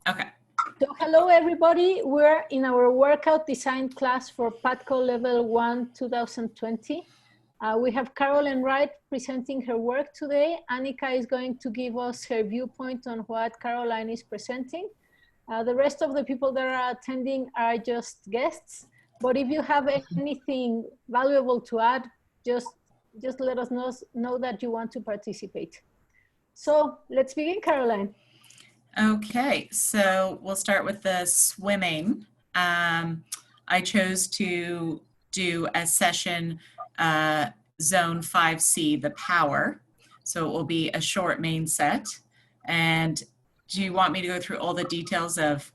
Okay. So hello everybody, we're in our workout design class for PATCO Level 1 2020. We have Caroline Wright presenting her work today. Annika is going to give us her viewpoint on what Caroline is presenting. The rest of the people that are attending are just guests, but if you have anything valuable to add, just let us know that you want to participate. So let's begin, Caroline. Okay, so we'll start with the swimming. I chose to do a session zone 5C, the power. So it will be a short main set. And do you want me to go through all the details of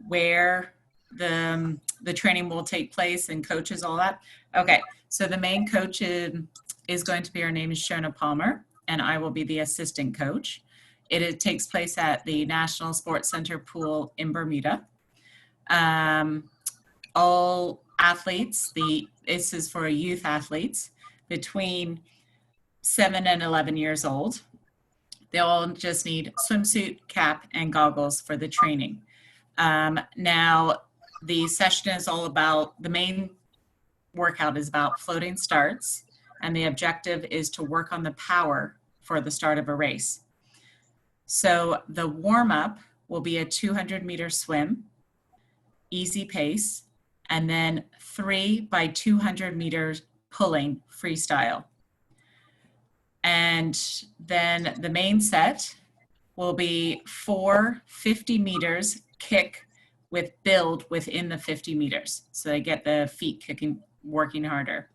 where the training will take place and coaches, all that? Okay, so the main coach is going to be, her name is Shona Palmer, and I will be the assistant coach. It takes place at the National Sports Center pool in Bermuda. All athletes, this is for youth athletes between 7 and 11 years old. They all just need swimsuit, cap, and goggles for the training. Now, the session is all about, the main workout is about floating starts, and the objective is to work on the power for the start of a race. So the warm-up will be a 200-meter swim, easy pace, and then 3 by 200 meters pulling freestyle. And then the main set will be 4 50 meters kick with build within the 50 meters. So they get the feet kicking, working harder.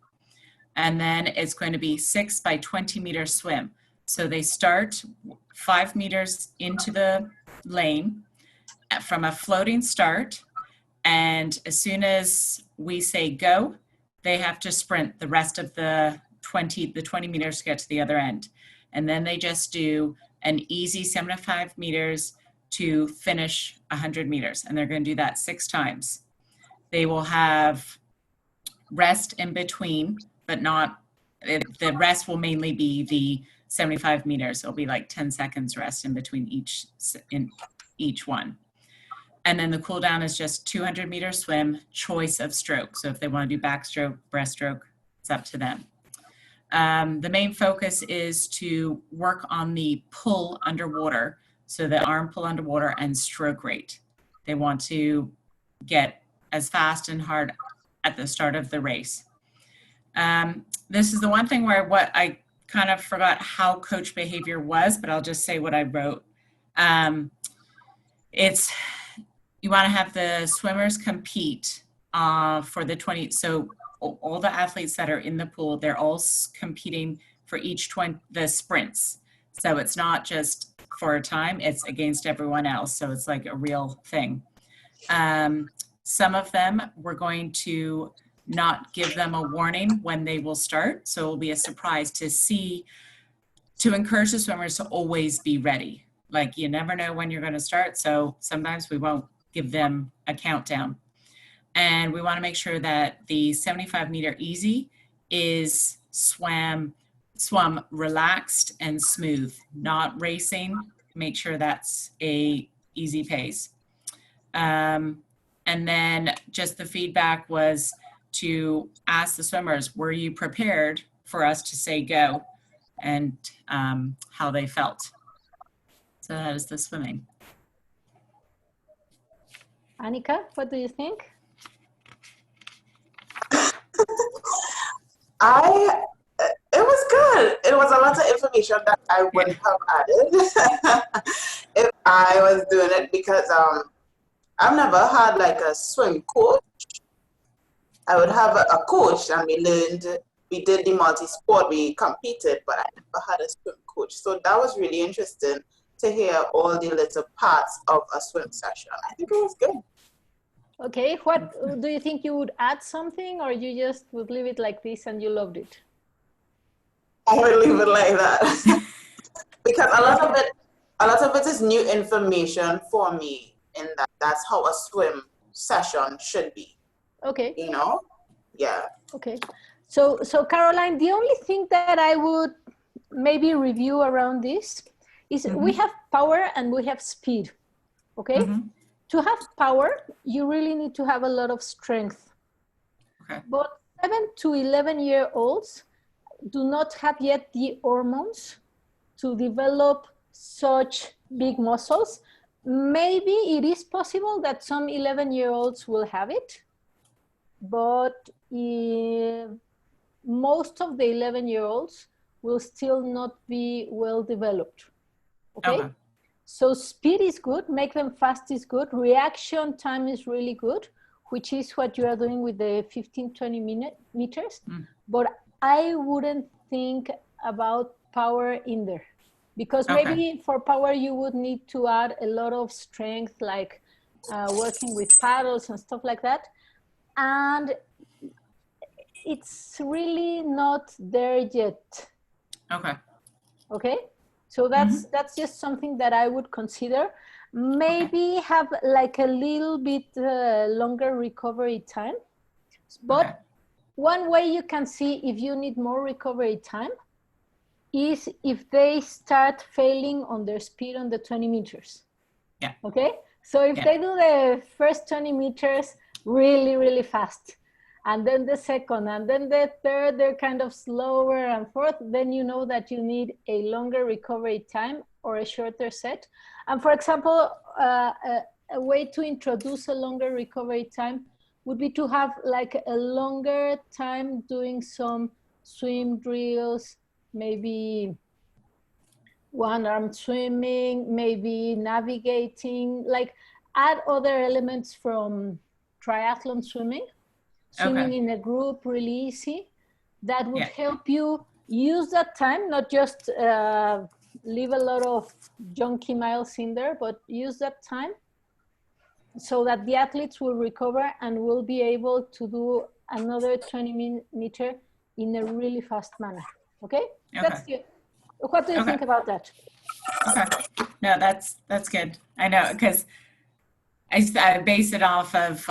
And then it's going to be 6 by 20 meter swim. So they start 5 meters into the lane from a floating start. And as soon as we say go, they have to sprint the rest of the 20 meters to get to the other end. And then they just do an easy 75 meters to finish 100 meters. And they're going to do that 6 times. They will have rest in between, but not, the rest will mainly be the 75 meters. It'll be like 10 seconds rest in between each one. And then the cool down is just 200 meter swim, choice of stroke. So if they want to do backstroke, breaststroke, it's up to them. The main focus is to work on the pull underwater. So the arm pull underwater and stroke rate. They want to get as fast and hard at the start of the race. This is the one thing where I kind of forgot how coach behavior was, but I'll just say what I wrote. You want to have the swimmers compete for the 20, so all the athletes that are in the pool, they're all competing for each the sprints. So it's not just for a time, it's against everyone else. So it's like a real thing. Some of them, we're going to not give them a warning when they will start. So it'll be a surprise to encourage the swimmers to always be ready. Like you never know when you're going to start. So sometimes we won't give them a countdown. And we want to make sure that the 75 meter easy is swum relaxed and smooth, not racing. Make sure that's a easy pace. And then just the feedback was to ask the swimmers, were you prepared for us to say go, and how they felt. So that is the swimming. Annika, what do you think? It was good. It was a lot of information that I wouldn't have added if I was doing it, because I've never had like a swim coach. I would have a coach, and we did the multi-sport, we competed, but I never had a swim coach. So that was really interesting to hear all the little parts of a swim session. I think it was good. Okay, what do you think you would add something, or you just would leave it like this and you loved it? I would leave it like that. Because a lot of it is new information for me, and that's how a swim session should be. Okay. You know? Yeah. Okay. So Caroline, the only thing that I would maybe review around this is we have power and we have speed. Okay. to have power, you really need to have a lot of strength. Okay. But 7 to 11-year-olds do not have yet the hormones to develop such big muscles. Maybe it is possible that some 11-year-olds will have it, but most of the 11-year-olds will still not be well developed. Okay? So speed is good, make them fast is good, reaction time is really good, which is what you are doing with the 15-20 meters. But I wouldn't think about power in there, because maybe for power you would need to add a lot of strength, like working with paddles and stuff like that. And it's really not there yet. Okay. So that's just something that I would consider. Maybe have like a little bit longer recovery time. But one way you can see if you need more recovery time is if they start failing on their speed on the 20 meters. Yeah. Okay. So if they do the first 20 meters really, really fast, and then the second, and then the third, they're kind of slower, and fourth, then you know that you need a longer recovery time or a shorter set. And for example, a way to introduce a longer recovery time would be to have like a longer time doing some swim drills, maybe one-arm swimming, maybe navigating, like add other elements from triathlon swimming. Swimming in a group, really easy. That would help you use that time, not just leave a lot of junky miles in there, but use that time so that the athletes will recover and will be able to do another 20 meter in a really fast manner. Okay? That's good. What do you think about that? Okay. No, that's good. I know, because I base it off of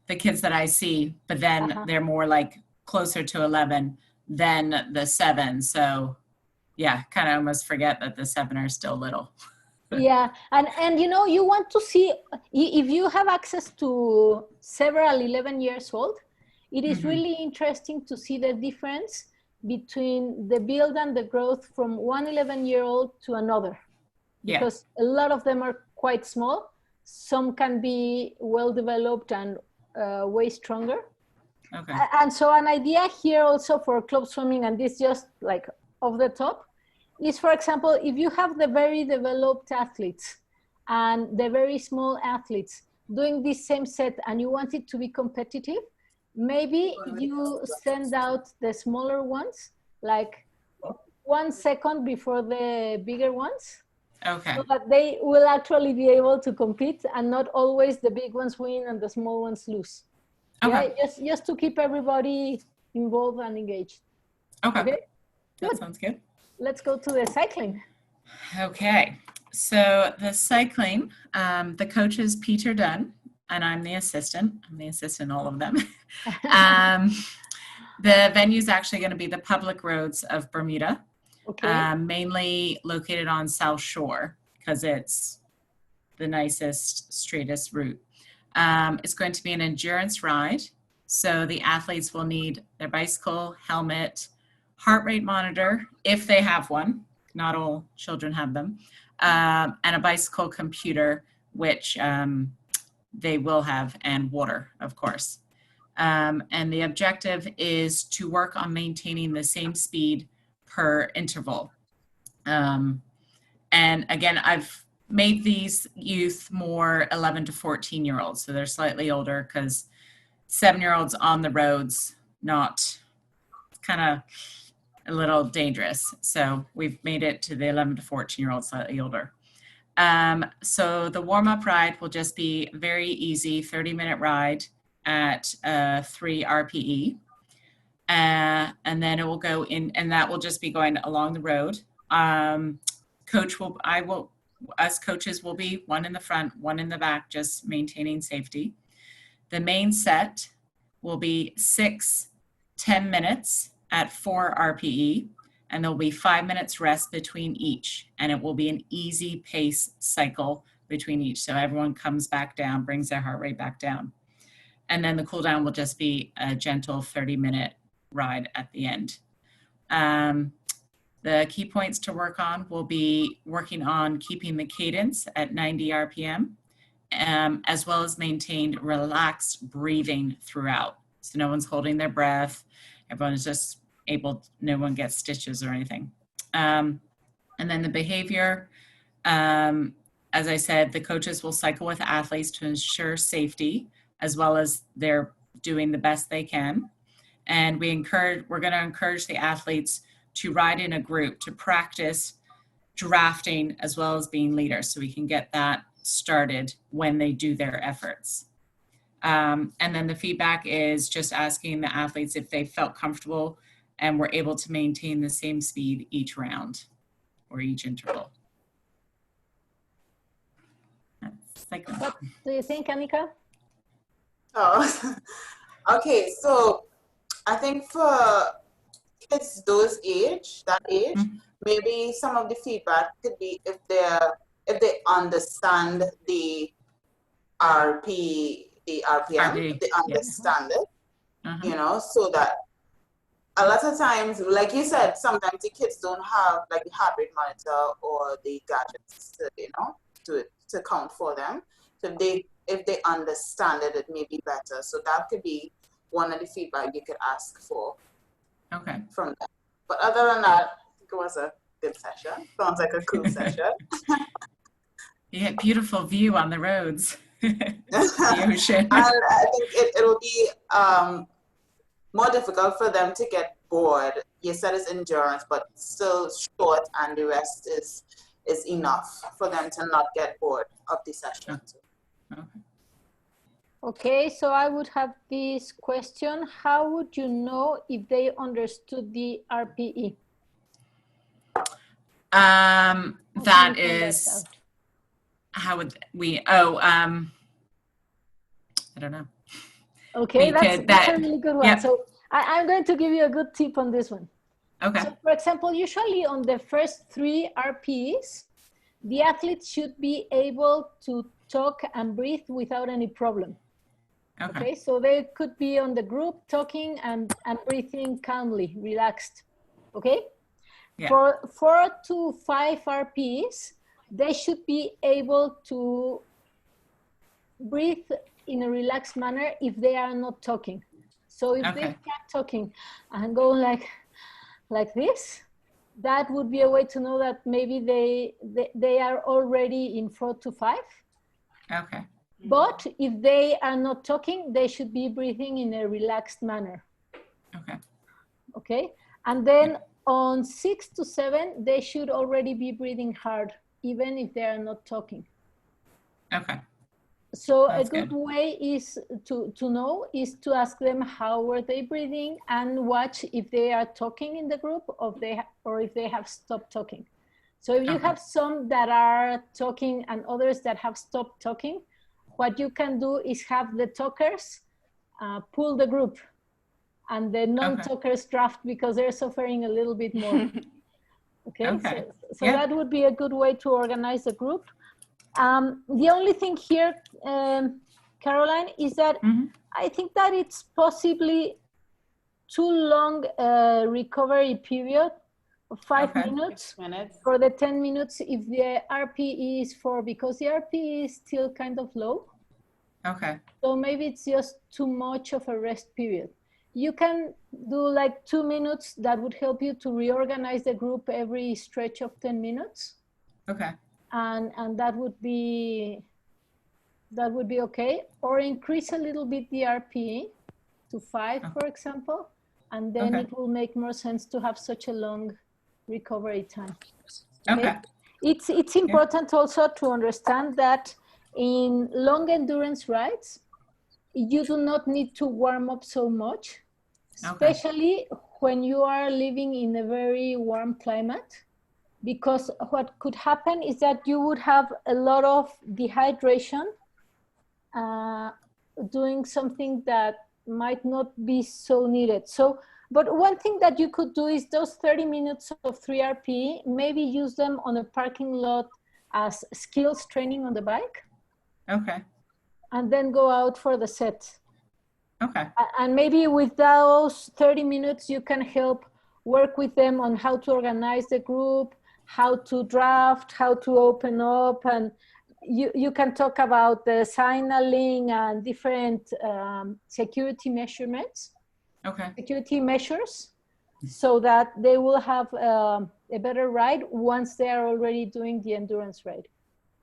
the kids that I see, but then they're more like closer to 11 than the 7. So yeah, kind of almost forget that the 7 are still little. Yeah, and you know, you want to see, if you have access to several 11 years old, it is really interesting to see the difference between the build and the growth from one 11-year-old to another, because a lot of them are quite small. Some can be well developed and way stronger. And so an idea here also for club swimming, and this just like off the top, is, for example, if you have the very developed athletes and the very small athletes doing this same set and you want it to be competitive, maybe you send out the smaller ones like 1 second before the bigger ones. So that they will actually be able to compete and not always the big ones win and the small ones lose. Yeah, just to keep everybody involved and engaged. Okay. That sounds good. Let's go to the cycling. Okay. So the cycling, the coach is Peter Dunn, and I'm the assistant. I'm the assistant in all of them. The venue is actually going to be the public roads of Bermuda. Mainly located on South Shore because it's the nicest, straightest route. It's going to be an endurance ride. So the athletes will need their bicycle, helmet, heart rate monitor, if they have one. Not all children have them. And a bicycle computer, which they will have, and water, of course. And the objective is to work on maintaining the same speed per interval. And again, I've made these youth more 11 to 14-year-olds. So they're slightly older because 7-year-olds on the roads, not kind of a little dangerous. So we've made it to the 11 to 14-year-olds slightly older. So the warm-up ride will just be very easy, 30-minute ride at 3 RPE. And then it will go in, and that will just be going along the road. Us coaches will be one in the front, one in the back, just maintaining safety. The main set will be 6 10 minutes at 4 RPE, and there'll be 5 minutes rest between each. And it will be an easy pace cycle between each. So everyone comes back down, brings their heart rate back down. And then the cool down will just be a gentle 30-minute ride at the end. The key points to work on will be working on keeping the cadence at 90 RPM, as well as maintained relaxed breathing throughout. So no one's holding their breath. Everyone is just able, no one gets stitches or anything. And then the behavior, as I said, the coaches will cycle with athletes to ensure safety, as well as they're doing the best they can. And we're going to encourage the athletes to ride in a group to practice drafting as well as being leaders, so we can get that started when they do their efforts. And then the feedback is just asking the athletes if they felt comfortable and were able to maintain the same speed each round or each interval. What do you think, Annika? Oh, okay. So I think for kids that age, maybe some of the feedback could be if they understand the RPM, if they understand it, you know, so that a lot of times, like you said, sometimes the kids don't have like the heart rate monitor or the gadgets to, you know, to count for them. So if they understand it, it may be better. So that could be one of the feedback you could ask for. Okay. From them. But other than that, I think it was a good session. Sounds like a cool session. You had beautiful view on the roads. The ocean. And I think it will be more difficult for them to get bored. You said it's endurance, but still short, and the rest is enough for them to not get bored of the session. Okay. Okay, so I would have this question. How would you know if they understood the RPE? That is, how would we, I don't know. Okay, that's a really good one. Yep. So I'm going to give you a good tip on this one. Okay. So for example, usually on the first 3 RPEs, the athletes should be able to talk and breathe without any problem. Okay, so they could be on the group talking and breathing calmly, relaxed. Okay, yeah. For 4 to 5 RPs, they should be able to breathe in a relaxed manner if they are not talking. So if they start talking and go like this, that would be a way to know that maybe they are already in 4 to 5. Okay. But if they are not talking, they should be breathing in a relaxed manner. Okay. Okay. And then on 6 to 7, they should already be breathing hard, even if they are not talking. Okay. So that's a good way is to know is to ask them how were they breathing and watch if they are talking in the group or if they have stopped talking. So if you have some that are talking and others that have stopped talking, what you can do is have the talkers pull the group and the non-talkers draft because they're suffering a little bit more. Okay. So that would be a good way to organize the group. The only thing here, Caroline, is that I think that it's possibly too long recovery period of 5 minutes for the 10 minutes if the RPE is 4, because the RPE is still kind of low. Okay. So maybe it's just too much of a rest period. You can do like 2 minutes. That would help you to reorganize the group every stretch of 10 minutes. Okay. And that would be okay. Or increase a little bit the RPE to 5, for example, and then it will make more sense to have such a long recovery time. Okay. It's important also to understand that in long endurance rides, you do not need to warm up so much, especially when you are living in a very warm climate, because what could happen is that you would have a lot of dehydration doing something that might not be so needed. So, but one thing that you could do is those 30 minutes of 3 RPE, maybe use them on a parking lot as skills training on the bike, Okay. and then go out for the set. Okay. And maybe with those 30 minutes, you can help work with them on how to organize the group, how to draft, how to open up, and you can talk about the signaling and different security measurements, security measures, so that they will have a better ride once they are already doing the endurance ride.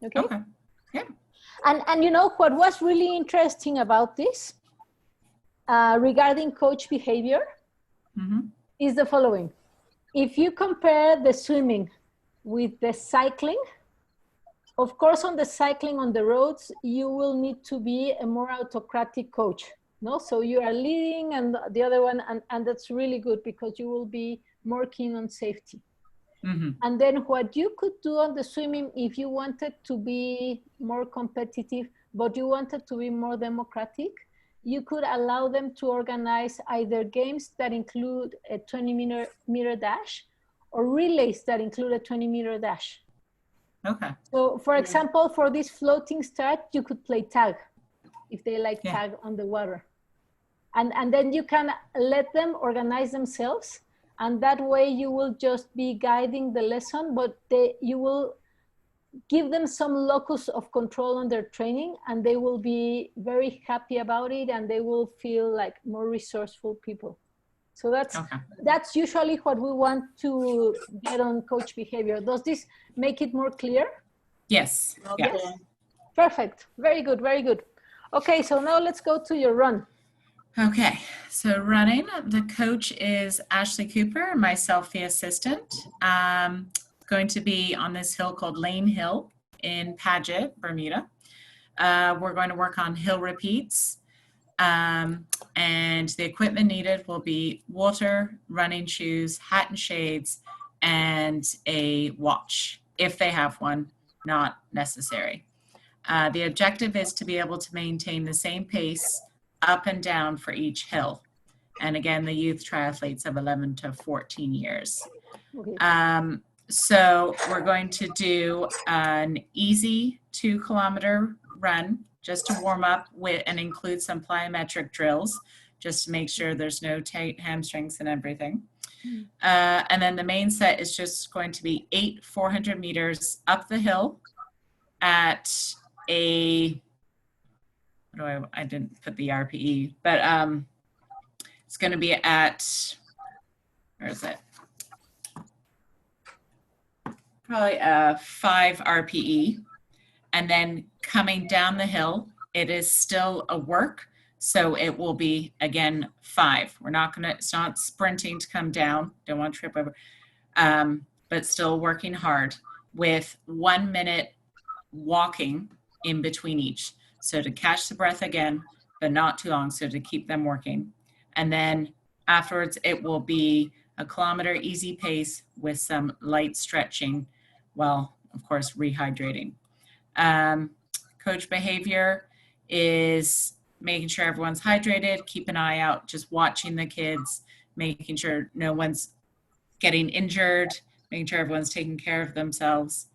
Okay. Okay. Yeah. And you know what was really interesting about this regarding coach behavior is the following. If you compare the swimming with the cycling, of course, on the cycling on the roads, you will need to be a more autocratic coach. No, so you are leading and the other one, and that's really good because you will be more keen on safety. And then what you could do on the swimming, if you wanted to be more competitive, but you wanted to be more democratic, you could allow them to organize either games that include a 20-meter dash or relays that include a 20-meter dash. Okay. So for example, for this floating start, you could play tag if they like tag on the water. And then you can let them organize themselves. And that way you will just be guiding the lesson, but you will give them some locus of control on their training, and they will be very happy about it, and they will feel like more resourceful people. So that's usually what we want to get on coach behavior. Does this make it more clear? Yes. Okay. Yes. Perfect. Very good. Very good. Okay, so now let's go to your run. Okay, so running, the coach is Ashley Cooper, myself the assistant. Going to be on this hill called Lane Hill in Paget, Bermuda. We're going to work on hill repeats, and the equipment needed will be water, running shoes, hat and shades, and a watch, if they have one, not necessary. The objective is to be able to maintain the same pace up and down for each hill. And again, the youth triathletes of 11 to 14 years. Okay. So we're going to do an easy 2-kilometer run just to warm up with and include some plyometric drills, just to make sure there's no tight hamstrings and everything. And then the main set is just going to be 8 400 meters up the hill at a, I didn't put the RPE, but it's going to be at, where is it? Probably 5 RPE. And then coming down the hill, it is still a work. So it will be, again, 5. We're not going to, it's not sprinting to come down. Don't want to trip over. But still working hard with 1 minute walking in between each. So to catch the breath again, but not too long, so to keep them working. And then afterwards, it will be a kilometer easy pace with some light stretching while, of course, rehydrating. Coach behavior is making sure everyone's hydrated, keep an eye out, just watching the kids, making sure no one's getting injured, making sure everyone's taking care of themselves.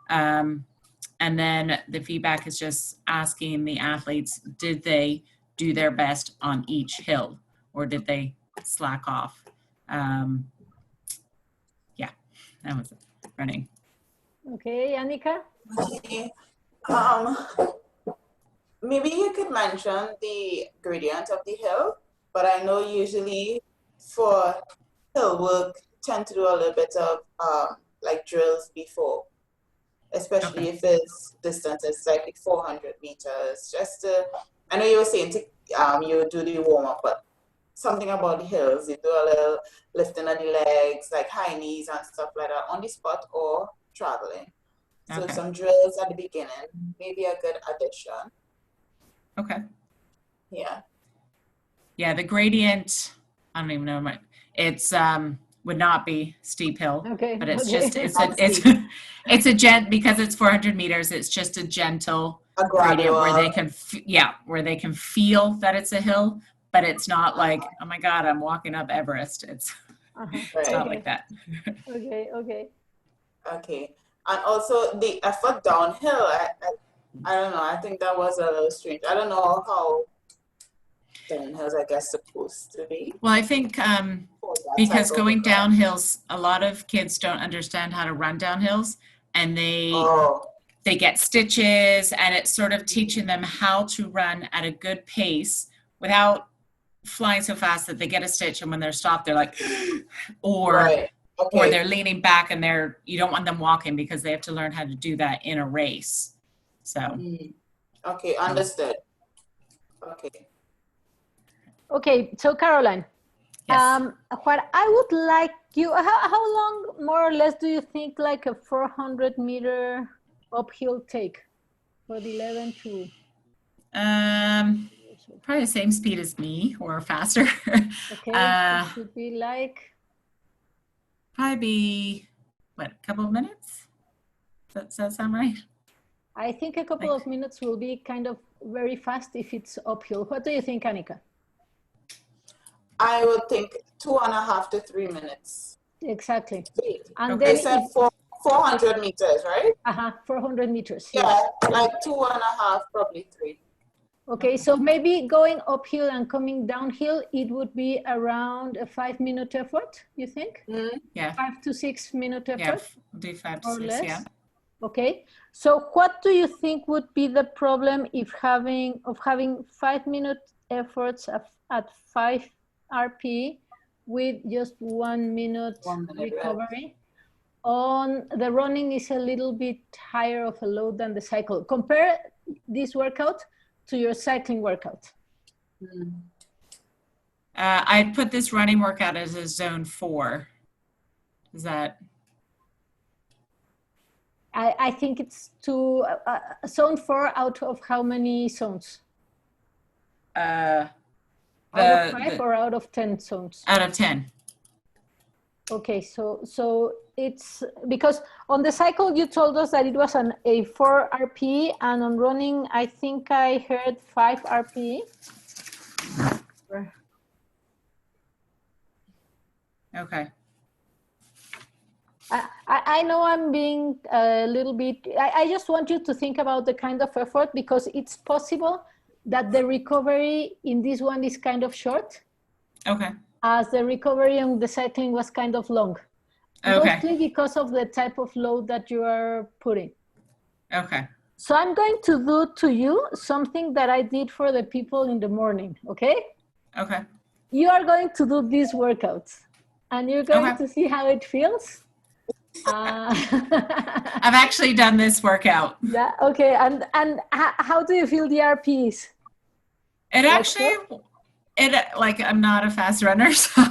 And then the feedback is just asking the athletes, did they do their best on each hill or did they slack off? Yeah, that was it. Running. Okay, Annika? Okay. Maybe you could mention the gradient of the hill, but I know usually for hill work, tend to do a little bit of like drills before, especially if it's distance is like 400 meters. Just to, I know you were saying to you do the warm up, but something about the hills, you do a little lifting of the legs, like high knees and stuff like that on the spot or traveling. So some drills at the beginning, maybe a good addition. Okay. Yeah. Yeah, the gradient, I don't even know, it's would not be steep hill, but it's just, it's a because it's 400 meters, it's just a gentle gradient where they can, where they can feel that it's a hill, but it's not like, oh my God, I'm walking up Everest. It's, it's not like that. Okay. And also the effort downhill, I don't know, I think that was a little strange. I don't know how downhill's, I guess, supposed to be. Well, I think For that because type of going a down hills, a lot of kids don't understand how to run down hills, and Oh, they get stitches, and it's sort of teaching them how to run at a good pace without flying so fast that they get a stitch, and when they're stopped, they're like, or right. or Okay. they're leaning back, and you don't want them walking because they have to learn how to do that in a race. So Okay, understood. Okay. Okay, so Caroline, yes. what I would like you, how long more or less do you think like a 400-meter uphill take for the 11 to? Probably the same speed as me or faster. Okay, it should be like. Probably be, what, a couple of minutes? Does that sound right? I think a couple of minutes will be kind of very fast if it's uphill. What do you think, Annika? I would think 2.5 to 3 minutes. Exactly. And They then said 400 meters, right? 400 meters. Yeah, like 2.5, probably 3. Okay, so maybe going uphill and coming downhill, it would be around a 5-minute effort, you think? Yeah. 5 to 6 minute effort? Yeah, do 5 to 6, less? yeah. Okay, so what do you think would be the problem if having 5-minute efforts at 5 RP with just 1 minute recovery? On the running is a little bit higher of a load than the cycle. Compare this workout to your cycling workout. I put this running workout as a zone 4. Is that? I think it's zone 4 out of how many zones? Out of 5 or out of 10 zones? Out of 10. Okay, so it's because on the cycle you told us that it was a 4 RP, and on running I think I heard 5 RP. Okay. I know I'm being a little bit, I just want you to think about the kind of effort, because it's possible that the recovery in this one is kind of short. Okay. As the recovery on the cycling was kind of long. Okay. Mostly because of the type of load that you are putting. Okay. So I'm going to do to you something that I did for the people in the morning, okay? Okay. You are going to do these workouts, and you're going to see how it feels. I've actually done this workout. Yeah, okay. And how do you feel the RPs? It actually, I'm not a fast runner, so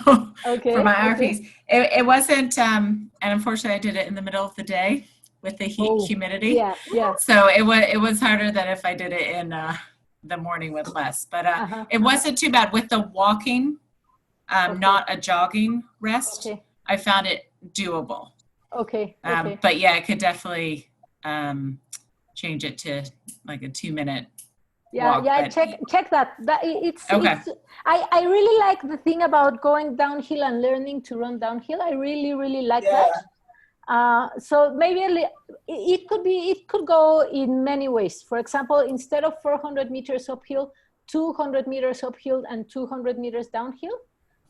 for my RPs, it wasn't, and unfortunately I did it in the middle of the day with the humidity. Yeah. So it was harder than if I did it in the morning with less, but it wasn't too bad with the walking, not a jogging rest. I found it doable. Okay. But yeah, I could definitely change it to like a 2-minute walk. Yeah. Check that. It's I really like the thing about going downhill and learning to run downhill. I really like that. So maybe it could go in many ways. For example, instead of 400 meters uphill, 200 meters uphill and 200 meters downhill,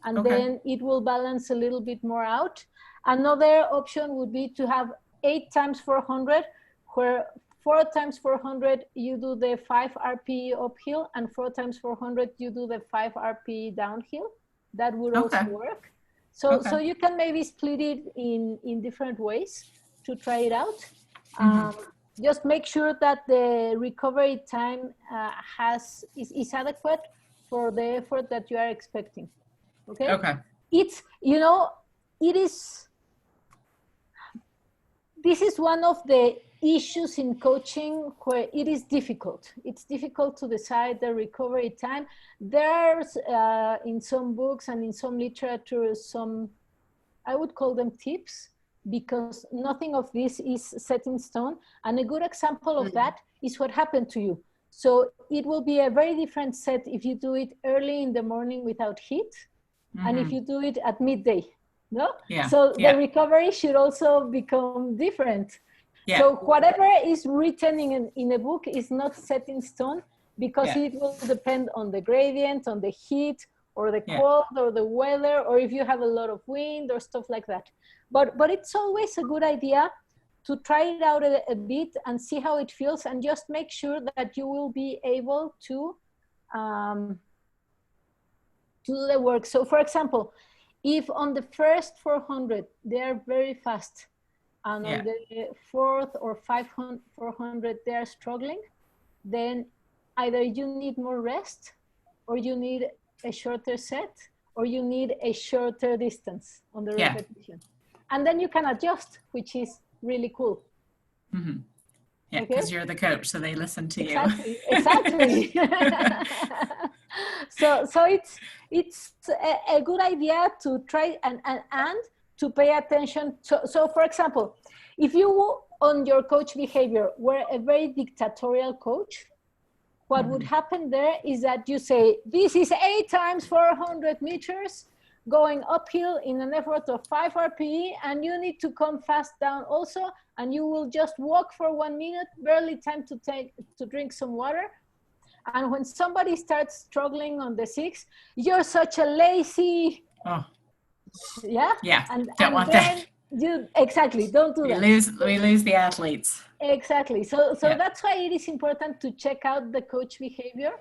and then it will balance a little bit more out. Another option would be to have 8 times 400, where 4 times 400 you do the 5 RP uphill, and 4 times 400 you do the 5 RP downhill. That would also work. So you can maybe split it in different ways to try it out. Just make sure that the recovery time is adequate for the effort that you are expecting. Okay. It's, this is one of the issues in coaching where it is difficult. It's difficult to decide the recovery time. There's in some books and in some literature, I would call them tips, because nothing of this is set in stone. And a good example of that is what happened to you. So it will be a very different set if you do it early in the morning without heat, and if you do it at midday. No? Yeah. So the recovery should also become different. Yeah. So whatever is written in a book is not set in stone, because Yeah. it will depend on the gradient, on the heat, or the Yeah. cold, or the weather, or if you have a lot of wind or stuff like that. But it's always a good idea to try it out a bit and see how it feels, and just make sure that you will be able to do the work. So for example, if on the first 400 they're very fast, and Yeah. on the fourth or 400 they're struggling, then either you need more rest, or you need a shorter set, or you need a shorter distance on the Yeah. repetition. And then you can adjust, which is really cool. Mm-hmm. Yeah, Okay? because you're the coach, so they listen to you. Exactly. So it's a good idea to try and to pay attention. So for example, if you on your coach behavior were a very dictatorial coach, what would happen there is that you say, this is 8 times 400 meters going uphill in an effort of 5 RPE, and you need to come fast down also, and you will just walk for 1 minute, barely time to drink some water. And when somebody starts struggling on the 6, you're such a lazy, Yeah, don't want then that. you exactly don't do that. We lose the athletes. Exactly. So Yeah. that's why it is important to check out the coach behavior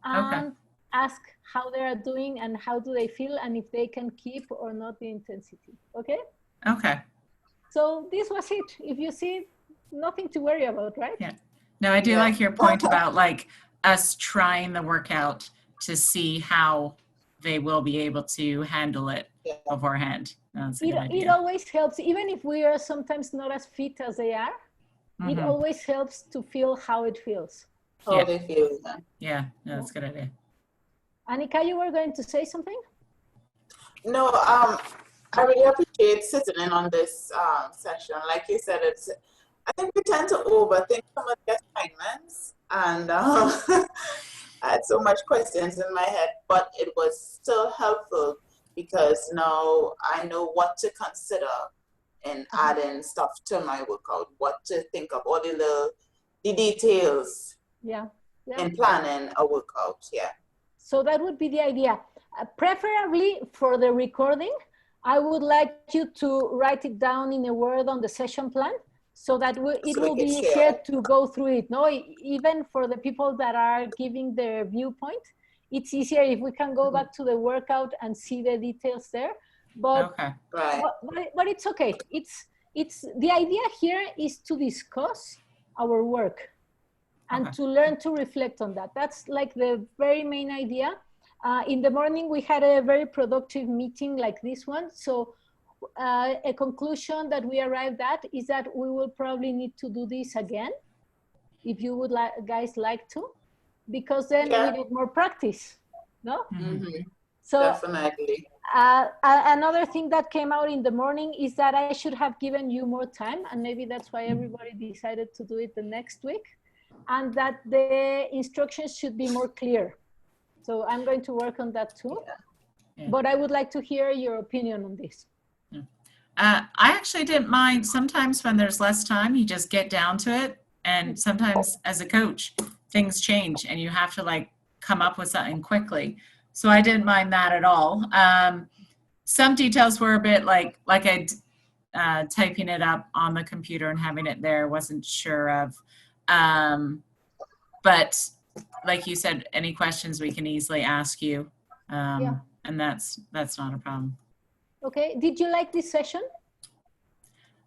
and ask how they are doing and how do they feel, and if they can keep or not the intensity. Okay. Okay. So this was it. If you see, nothing to worry about, right? Yeah. No, I do like your point about like us trying the workout to see how they will be able to handle it beforehand. That's a good idea. It always helps, even if we are sometimes not as fit as they are. It always helps to feel how it feels. How they feel. Yeah, no, that's a good idea. Annika, you were going to say something? No, I really appreciate sitting in on this session. Like you said, I think we tend to overthink some of the assignments, and I had so much questions in my head, but it was still helpful because now I know what to consider in adding stuff to my workout, what to think of, all the details in planning a workout. Yeah. So that would be the idea. Preferably for the recording, I would like you to write it down in a Word on the session plan, so that it will be easier to go through it. No, even for the people that are giving their viewpoint, it's easier if we can go back to the workout and see the details there. But but it's okay. It's the idea here is to discuss our work and to learn to reflect on that. That's like the very main idea. In the morning, we had a very productive meeting like this one. So a conclusion that we arrived at is that we will probably need to do this again, if you would guys like to, because then we need more practice, no? So definitely. Another thing that came out in the morning is that I should have given you more time, and maybe that's why everybody decided to do it the next week, and that the instructions should be more clear. So I'm going to work on that too. But I would like to hear your opinion on this. I actually didn't mind. Sometimes when there's less time, you just get down to it. And sometimes as a coach, things change and you have to like come up with something quickly. So I didn't mind that at all. Some details were a bit like I typing it up on the computer and having it there, wasn't sure of. But like you said, any questions we can easily ask you. And that's not a problem. Okay. Did you like this session?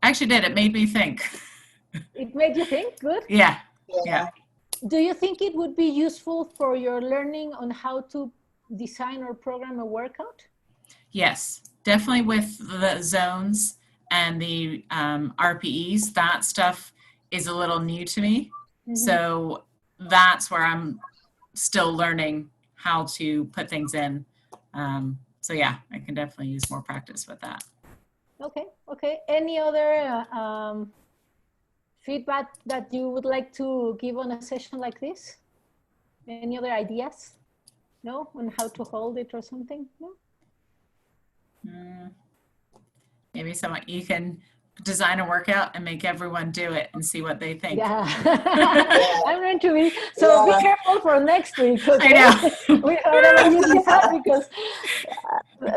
I actually did. It made me think. It made you think? Good. Yeah. Do you think it would be useful for your learning on how to design or program a workout? Yes, definitely with the zones and the RPEs. That stuff is a little new to me. So that's where I'm still learning how to put things in. So yeah, I can definitely use more practice with that. Okay. Any other feedback that you would like to give on a session like this? Any other ideas? No? On how to hold it or something? No? Maybe you can design a workout and make everyone do it and see what they think. Yeah. Yeah. I'm going to be, so be Yeah. careful for next week. Okay? I know. Whatever you decide, because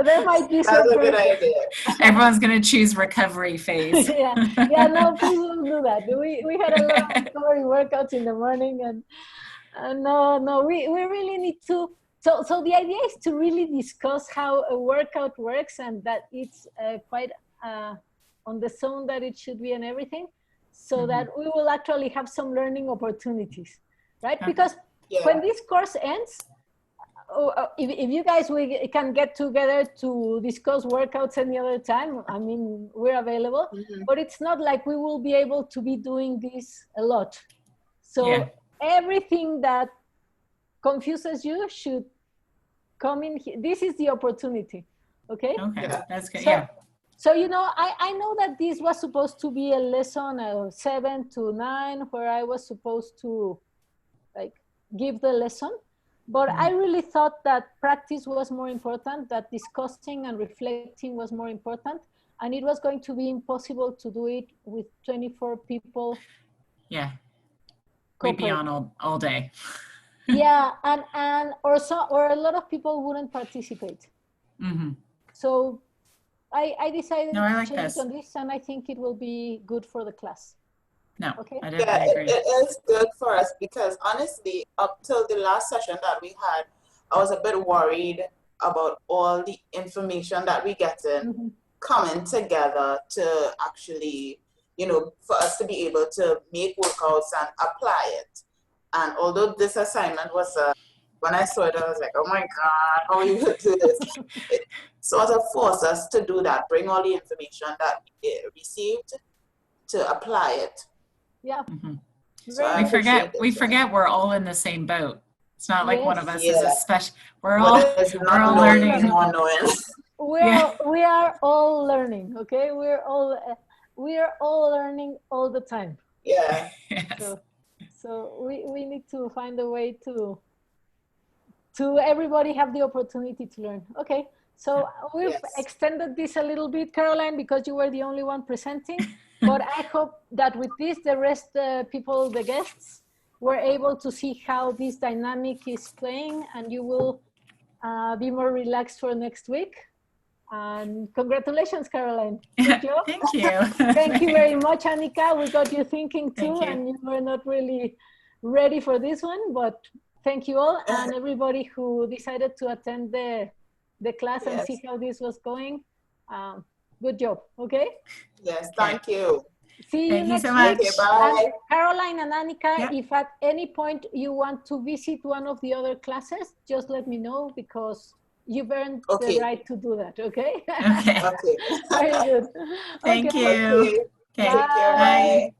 there might be some That's a good person. idea. Everyone's going to choose recovery phase. Yeah, no, please don't do that. We had a lot of recovery workouts in the morning, and no, we really need to. So the idea is to really discuss how a workout works, and that it's quite on the zone that it should be and everything, so that we will actually have some learning opportunities, right? Okay. Because Yeah. when this course ends, if you guys we can get together to discuss workouts any other time, I mean, we're available. But it's not like we will be able to be doing this a lot. So Yeah. everything that confuses you should come in here. This is the opportunity. Okay. Okay, Yeah. that's good. So, Yeah. so I know that this was supposed to be a lesson 7 to 9, where I was supposed to like give the lesson. But I really thought that practice was more important, that discussing and reflecting was more important. And it was going to be impossible to do it with 24 people. Yeah. We'd be on all day. Yeah, and or a lot of people wouldn't participate. So I decided No, I to like change this. on this, and I think it will be good for the class. No, Okay. I Yeah, definitely agree. it is good for us because honestly, up till the last session that we had, I was a bit worried about all the information that we get in coming together to actually, for us to be able to make workouts and apply it. And although this assignment was, when I saw it, I was like, oh my God, how are you going to do this? It sort of forced us to do that, bring all the information that we received to apply it. Yeah. So I We forget appreciate we're all in the same boat. It's not like one of us is a Yeah. special. We're But all it's we're not all knowing learning. is more knowing. We are all learning. Okay, we're all learning all the time. Yeah. Yes. So we need to find a way to everybody have the opportunity to learn. Okay, so we've extended this a little bit, Caroline, because you were the only one presenting. But I hope that with this, the rest people, the guests, were able to see how this dynamic is playing, and you will be more relaxed for next week. And congratulations, Caroline. Good job. Thank you. Thank you very much, Annika. We got you thinking too, Thank you. and you were not really ready for this one, but thank you all, and everybody who decided to attend the class and see how this was going. Good job. Okay. Yes. Thank you. See you Thank you next so week. much. Okay, bye. And Caroline and Annika, Yeah. if at any point you want to visit one of the other classes, just let me know, because you've earned the right to do that. Okay. Okay. Okay. Very good. Thank Okay. you. Okay. Okay. Take care. Bye. Bye.